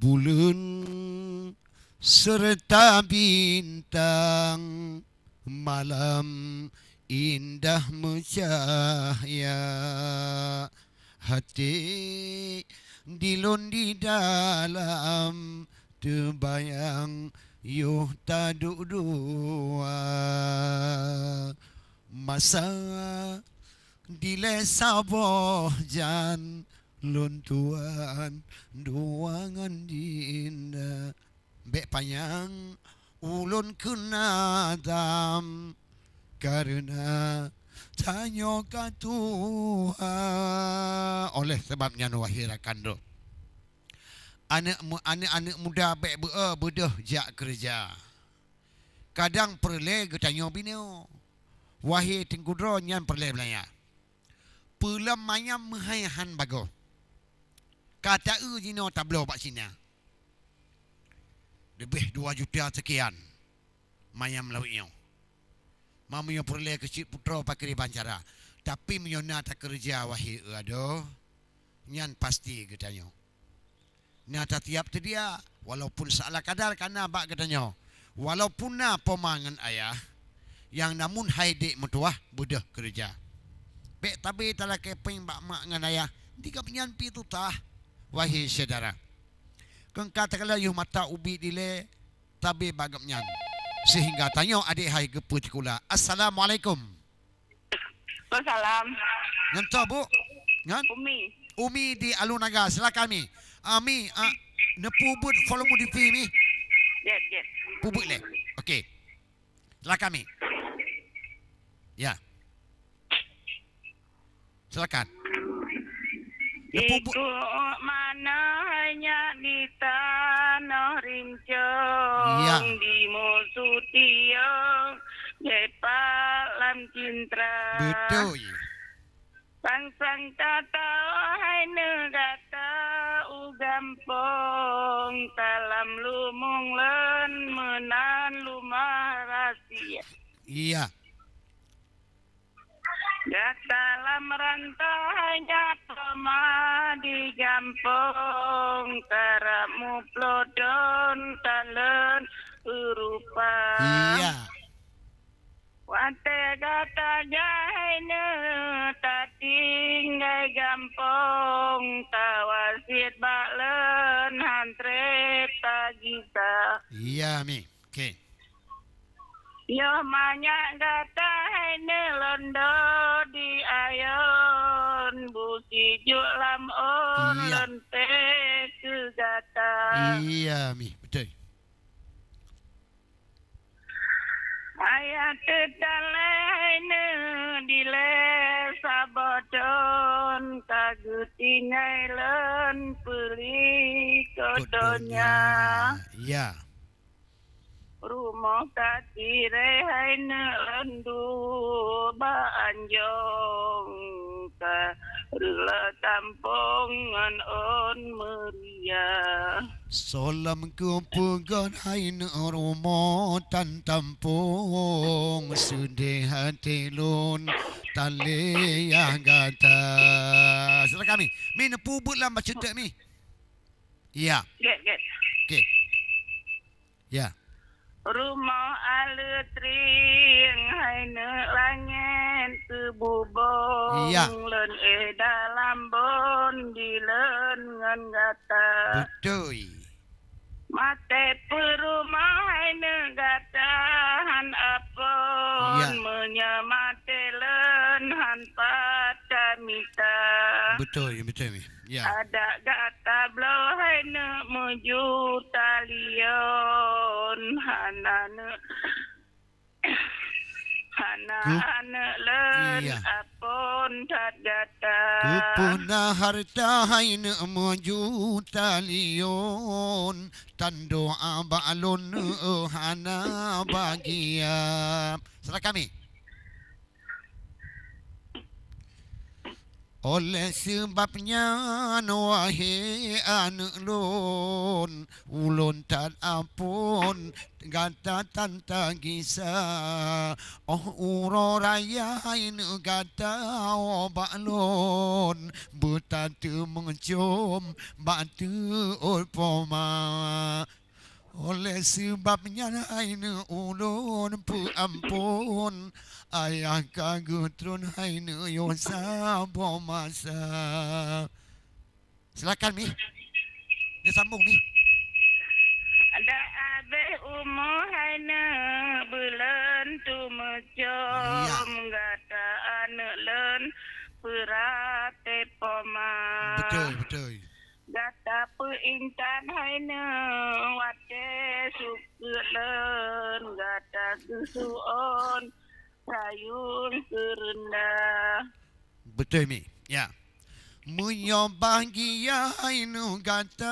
bulan serta bintang, malam indah mencahaya, hati dilun di dalam terbayang yuh taduk dua, masa dilesa boh jan lun tuan duangan dinda bek payang ulun kena dam karena tanya ka Tuhan. Oleh sebabnya wahirakan do anak muda bek bedah jak kerja kadang perle getanya bino wahir tingkudro nyan perle belanya pulam mayam mehayahan bago kata jino tablo pak Cina lebih 2 juta sekian mayam lawinyo mamanya perle kecil putra pakiri bancara tapi menyona tak kerja wahir ado nyan pasti getanya nyata tiap tu dia walaupun salah kadar kana bak katanya walaupun na pemangan ayah yang namun haidek metuah budah kerja bek tapi tala kepeng bak mak ngan ayah tiga penyampi tu tah wahai saudara keng katakanlah yuh mata ubi dile tabe bagap nyan sehingga tanya adik hai gepu cikula assalamualaikum Waalaikumsalam nganto bu ngan Umi di Alunaga silakan mi Ami, nepubut follow mu di fi mi. Yes. Pubut le. Okey. Silakan mi. Ya. Silakan. Iku mana hanya di tanah rincong Ya. di musuh tiang jepalam cintra. Betul. Sang tata hai negata ugampong dalam lumung len menan lumah rahasia. Iya. Dalam rantainya pema di gampong karamu plodon talen berupa. Iya. Wante katanya hene tating ngai gampong tawasit balen hantre tagita. Iya mi. Okey. Yo banyak kata hene londo di ayon busi julam on Iya. lonte ke gata. Iya mi. Betul. Ayat tetalene dile sabodon kaguti ngailen peli kodonya. Iya. Rumah katire haine lendu banjong ka rela tampongan on meriah. Solam kumpukan hain rumo tan tampung sudih hati lun tali yang gata. Silakan mi. Mi nepubut lah baca tak mi. Ya. Get. Okey. Ya. Rumah aletring haine langit kebubong Iya. len dalam bon di lengan gata. Betul. Mate perumah haine gatahan apon Iya. menyamate len han patamita. Betul mi. Ya. Ada gata blow haine meju talion hanane len Iya. apon tat gata. Kupuna harta hain moju talion tando abalon hana bagia. Silakan mi. Oleh sebabnya wahai anak lun, ulun tak ampun gata tanta kisah. Oh uro raya ini gata obak lun, betatu mencium batu ulpoma. Oleh sebabnya ini ulun ampun ayah kagutrun ini yosa bomasa. Silakan Mi. Dia sambung Mi. Ada abe umur haina bulan tu macam gata anak len perate poma. Betul. Gata peintan haina wate sukulen gata kesuon sayun kerendah. Betul Mi. Ya. Menyobagia inu gata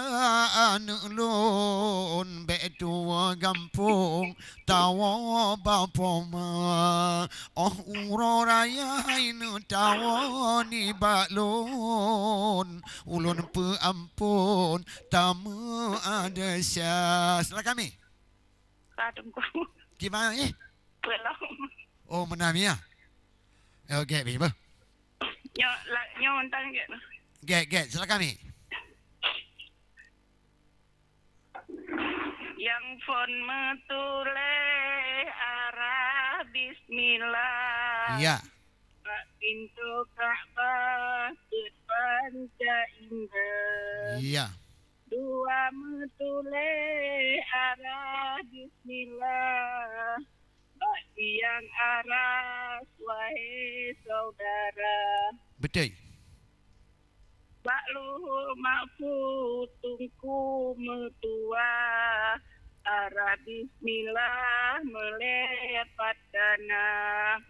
anu lun betua gampung tawa bapoma. Oh uro raya inu tawa ni baklun ulun peampun tamu ada syah. Silakan Mi. Kadungku Gimana ni? belum. Oh menang ya. Okey Mi. Nyo tang ke. Get. Silakan Mi. Yang fon metule arah bismillah. Ya. Pintu Ka'bah terpanca indah. Ya. Dua metule arah bismillah. Bagi yang aras wahai saudara. Betul. Bak luhur makfud tungku metua. Arah bismillah melepat dana.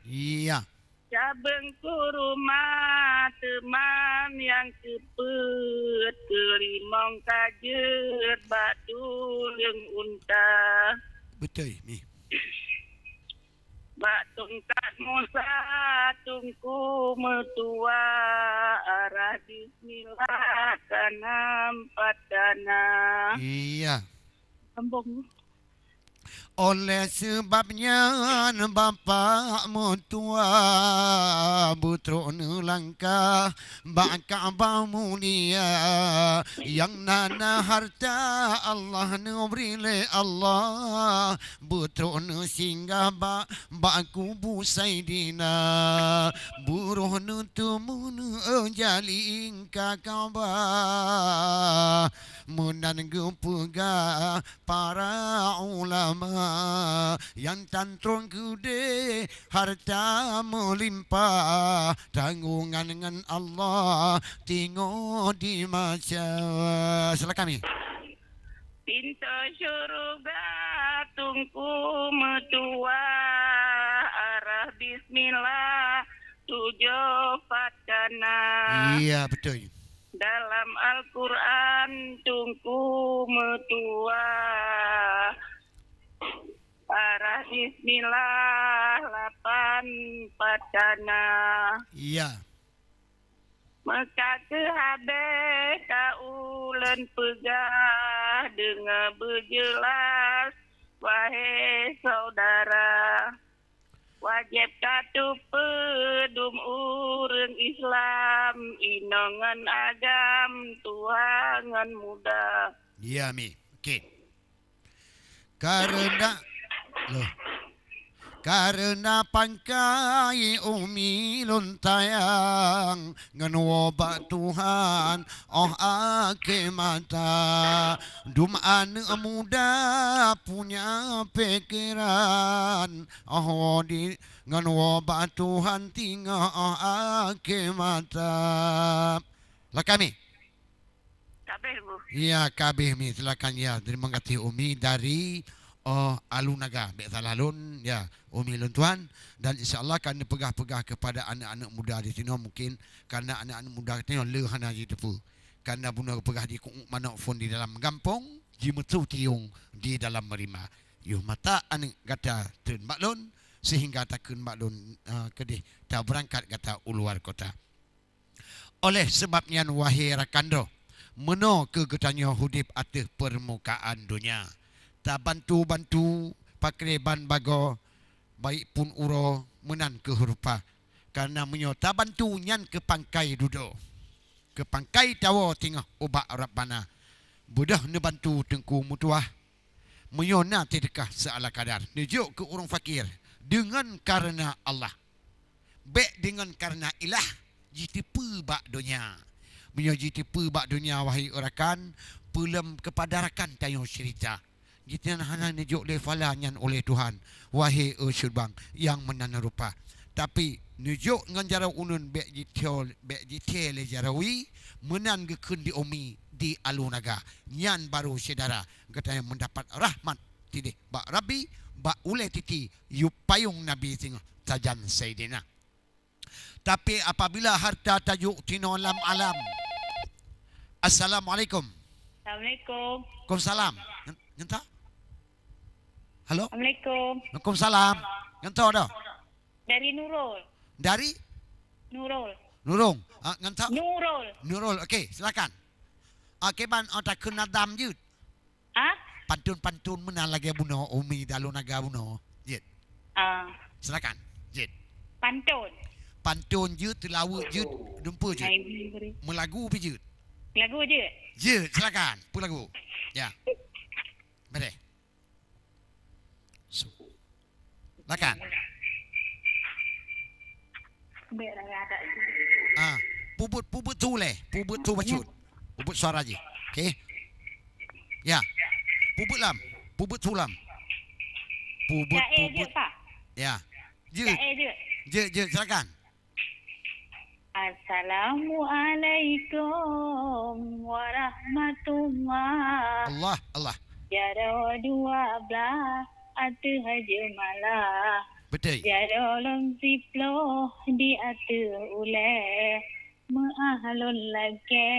Iya. Cabeng ku rumah teman yang cepet. Kelimong kajet batu yang unta. Betul Mi. Bak tungkat Musa tungku metua. Arah bismillah tanam padana. Iya. Sambung. Oleh sebabnya bapakmu tua butruk langkah Ba'ka'bah mulia yang nana harta Allah beri le Allah butruk singgah ba'kubu saidina buruh nutumun jaling Ka'bah munan gupega para ulama yang tantrung kude harta melimpah tanggungan dengan Allah tengok di masa. Silakan Mi. Pintu syurga tungku metua. Arah bismillah tujuh padana. Iya betul. Dalam Al-Quran tungku metua. Arah bismillah lapan padana. Iya. Maka ke habis kaulen pegah dengar berjelas wahai saudara. Wajib katu pedum urang Islam inongan agam tuhangan muda. Iya Mi. Okey. Karena pangkai umi luntayang ngenwobak Tuhan ake mata dumaan muda punya pikiran di ngenwobak Tuhan tinggal ake mata. Lah kami. Kabeh bu. Ya kabeh Mi silakan ya. Terima kasih Umi dari Alunaga Bek Salalun ya Umi Luntuan dan insyaallah kami pegah-pegah kepada anak-anak muda di sini mungkin karena anak-anak muda tengok lehana ji tepu karena bunuh pegah di mana phone di dalam kampung jimetu tiung di dalam merima yuh mata anak kata tun maklun sehingga takun maklun kedih tak berangkat kata uluar kota. Oleh sebabnya wahai rakandro, meno ke getanya hudip atas permukaan dunia. Tak bantu-bantu pakai ban bago, baik pun uro menan ke hurupa. Karena menyo tak bantu nyan ke pangkai duduk. Ke pangkai tawa tengah ubak Rabbana. Budah ne bantu tengku mutuah. Menyo na tidakah seala kadar. Nujuk ke orang fakir. Dengan karena Allah. Baik dengan karena ilah. Jitipu bak dunia. Menyo jitipu bak dunia wahai orakan. Pulam kepada rakan tayo cerita. Kita hanya nujuk lefalah nyan oleh Tuhan. Wahai syurbang yang menana rupa. Tapi nujuk dengan jara unun bek jitel jarawi menan gekun di omi di alunaga nyan baru saudara kata yang mendapat rahmat tidih bak Rabbi bak ule titi yupayung Nabi tengah tajan Sayyidina. Tapi apabila harta tajuk tinolam alam. Assalamualaikum. Assalamualaikum. Waalaikumsalam. Nyenta? Halo? Assalamualaikum. Waalaikumsalam. Nyenta dah? Dari Nurul. Dari? Nurul. Nurung. Nyenta? Nurul. Nurul. Okey, silakan. Okey, ban otak kena dam jut. Ah? Pantun-pantun mana lagi buno umi dalu naga buno. Jit. Silakan. Jit. Pantun. Pantun jut, lawa jut, dumpa jut. Melagu pi jut. Lagu je. Jut, silakan. Pu lagu. Ya. Mari. Silakan. Pubut tu leh. Pubut tu bacut. Pubut suara je. Okey. Ya. Pubut lam. Pubut tu lam. Pubut. Je, Pak. Ya. Je. Je. Silakan. Assalamualaikum warahmatullahi. Allah. Jara 12 atu haja malah. Betul. Jara lom siploh di atu ule. Ma'ahlul lake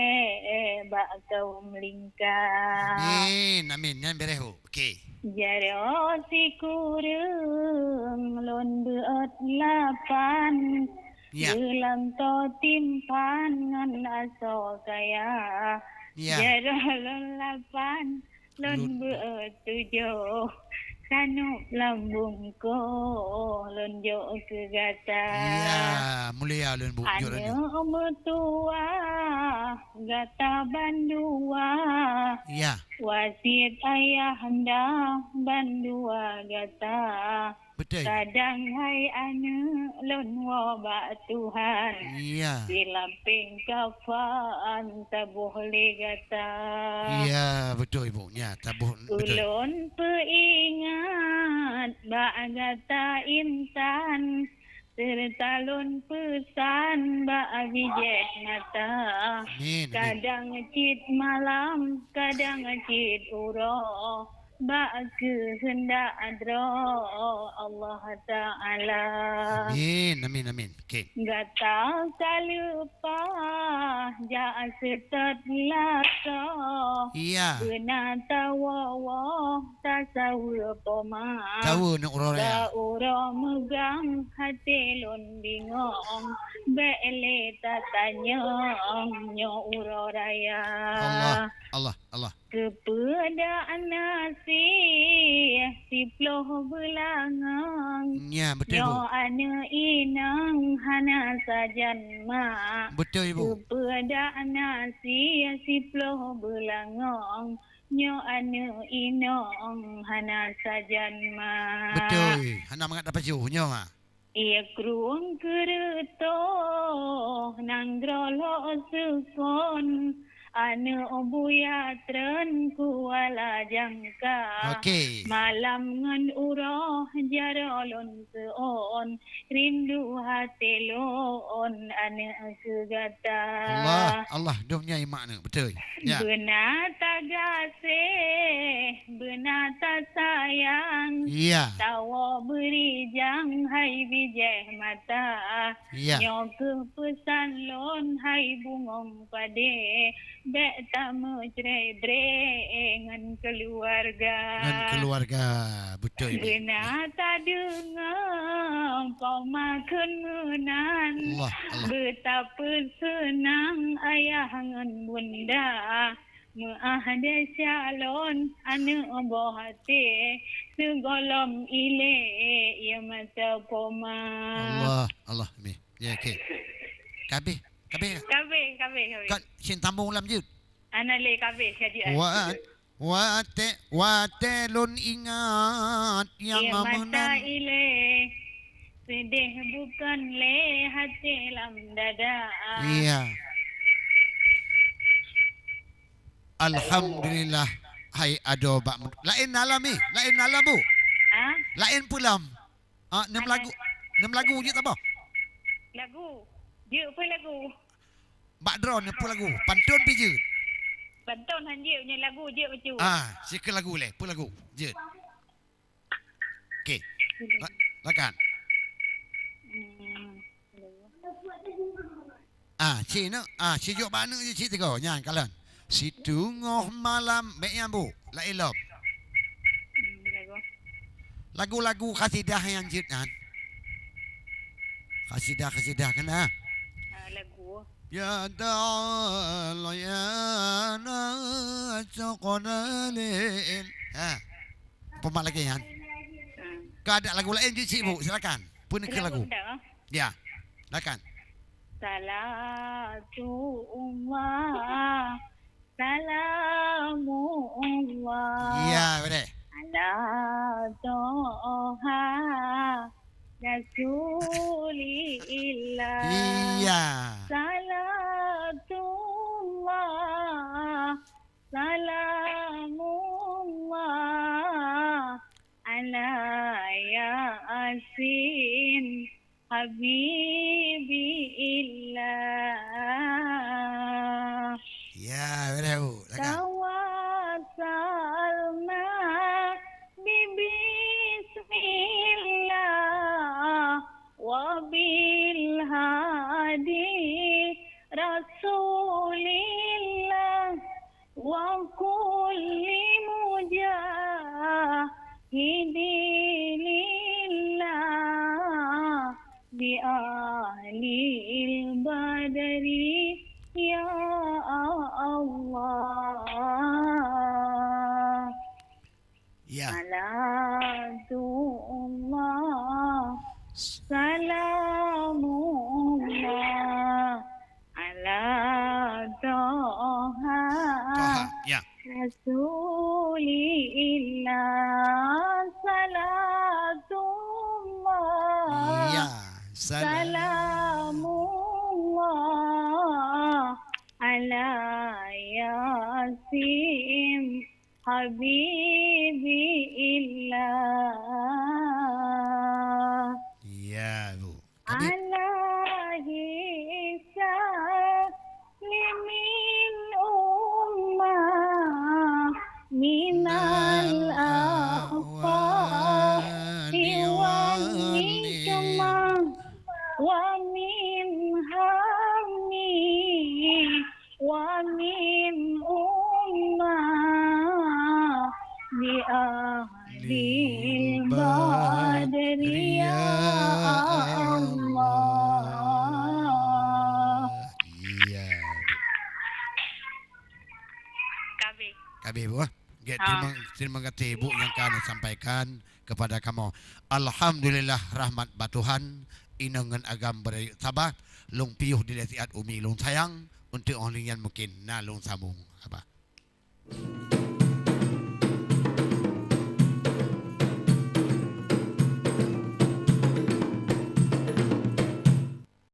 bak kaum lingkar. Amin. Yang berehu. Okey. Jara si kurung lon beot lapan. Ya. Gelang to timpan ngan aso kaya. Ya. Jara lon lapan lon beot tujuh. Kanup lambung ko lonjok ke gata. Ya, mulia lun bu. Ane mertua gata bandua. Ya. Wasit ayah anda bandua gata. Betul. Kadang hai ane lon wabak Tuhan. Ya. Di lamping kafan tak boleh gata. Ya, betul ibu. Ya, tabuh betul. Ulun peingat bak gata intan. Serta lun pesan bak bijek mata. Amin. Kadang cit malam, kadang cit uroh. Bak kehendak adro Allah Ta'ala. Amin. Okey. Gata kalupa ja setat lata. Ya. Benar tawa tasawa poma. Tahu nak urang ya. Ura megang hati lon bingong. Bele tatanya nyo ura raya. Allah. Kepada nasi siploh belangang. Ya, betul ibu. Nyo ane inang hana sajan mak. Betul ibu. Kepada nasi siploh belangang. Nyo ane inang hana sajan mak. Betul. Hana mengat dapat juhnya ah. Ia kruang kereto nang grolo sukon. Ane obuya tren kuala jangka. Okey. Malam ngan uroh jarolon seon. Rindu hati lon ane segata. Allah domnya imak betul. Ya. Benar tak gasih, benar tak sayang. Ya. Tawa beri jang hai bijeh mata. Ya. Nyo ke pesan lon hai bungong pade. Bek tamu cerai-berai dengan keluarga. Dan keluarga. Betul ibu. Benar tak dengar Poma kenunan Allah. betapa senang ayah ngan bunda ada calon anak bohate segolom ile ya masa poma. Allah mi. Ya okey. Kabeh. Kabe. Kan sin tambung lam jut. Ana le kabe jadi. Watelun ingat yang ya masa amunan. ile sedih bukan le hati lam dada. Iya. Alhamdulillah. Hai ado bak. Lain alami, lain alamu. Lain pulam. 6 lagu. 6 lagu je tak apa. Lagu. Dia apa lagu? Bak drone apa lagu? Pantun pi je. Banton han dia punya lagu je macam. Sika lagu le, apa lagu? Je. Okey. Lakan. Cik nak. Cik jok mana je cik tengok. Nyan kalan. Si tunggu malam mek yang bu. La elop. Lagu-lagu kasidah yang jut kan. Kasidah kena. Lagu. Ya ta'ala ya nasaqnalin. Apa lagi kan? Kau ada lagu lain je cik bu, silakan. Pun ke lagu. Ya. Silakan. Salatu umma salamu umma. Ya, betul. Ala toha Rasulillah. Iya. Salatullah Salamullah Ala Yasin Habibillah. Ya, betul. Tawassalna Bismillah wa bil hadi Rasulillah wa kulli mujahidillah bi ahlil badri ya Allah. Ya. Salatullah Salamullah Ala Toha Ya. Rasulillah Salatullah Ya. Salamullah Ala Yasin Habibillah. Ya, bu. Alaihi salimin ummah minal afati wa nikmah wa min hammi wa min ummah bi ahlil badri ya Allah. Iya. Kabeh bu. Terima kasih bu yang kami sampaikan kepada kamu. Alhamdulillah rahmat batuhan inangan agam berayu sabah long piuh dilesiat umi long sayang untuk orang yang mungkin na long sambung apa.